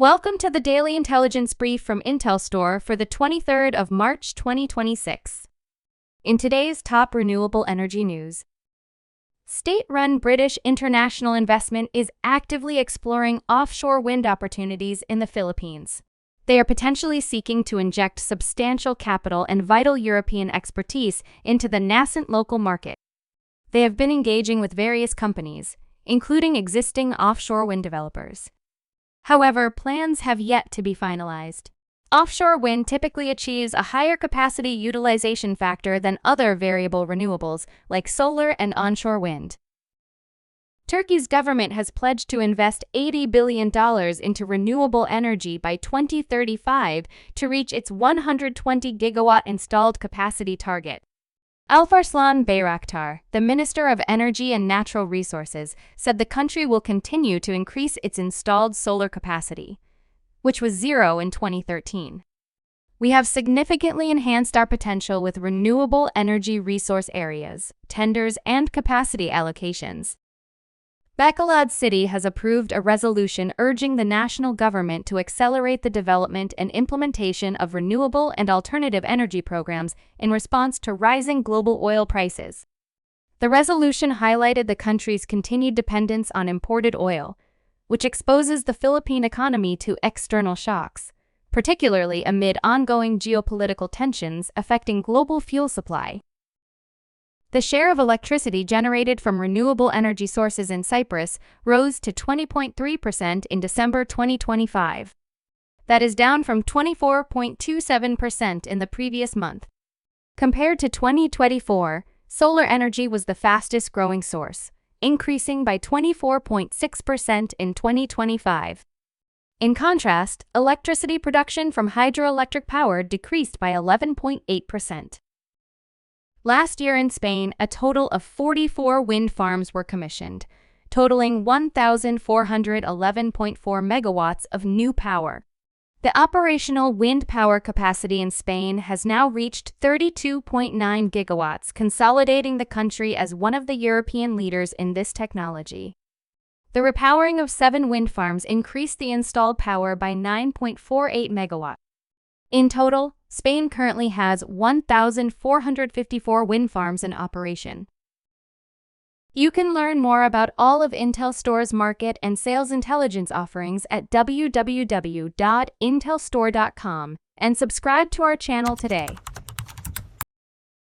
Welcome to the Daily Intelligence Brief from IntelStor for the 23rd of March 2026. In today's top renewable energy news, state-run British International Investment is actively exploring offshore wind opportunities in the Philippines. They are potentially seeking to inject substantial capital and vital European expertise into the nascent local market. They have been engaging with various companies, including existing offshore wind developers. However, plans have yet to be finalized. Offshore wind typically achieves a higher capacity utilization factor than other variable renewables like solar and onshore wind. Turkey's government has pledged to invest $80 billion into renewable energy by 2035 to reach its 120 gigawatt installed capacity target. Alparslan Bayraktar, the Minister of Energy and Natural Resources, said the country will continue to increase its installed solar capacity, which was zero in 2013. We have significantly enhanced our potential with renewable energy resource areas, tenders, and capacity allocations. Bacolod City has approved a resolution urging the national government to accelerate the development and implementation of renewable and alternative energy programs in response to rising global oil prices. The resolution highlighted the country's continued dependence on imported oil, which exposes the Philippine economy to external shocks, particularly amid ongoing geopolitical tensions affecting global fuel supply. The share of electricity generated from renewable energy sources in Cyprus rose to 20.3% in December 2025. That is down from 24.27% in the previous month. Compared to 2024, solar energy was the fastest growing source, increasing by 24.6% in 2025. In contrast, electricity production from hydroelectric power decreased by 11.8%. Last year in Spain, a total of 44 wind farms were commissioned, totaling 1,411.4 megawatts of new power. The operational wind power capacity in Spain has now reached 32.9 gigawatts, consolidating the country as one of the European leaders in this technology. The repowering of 7 wind farms increased the installed power by 9.48 megawatts. In total, Spain currently has 1,454 wind farms in operation. You can learn more about all of IntelStor's market and sales intelligence offerings at www.intelstor.com and subscribe to our channel today.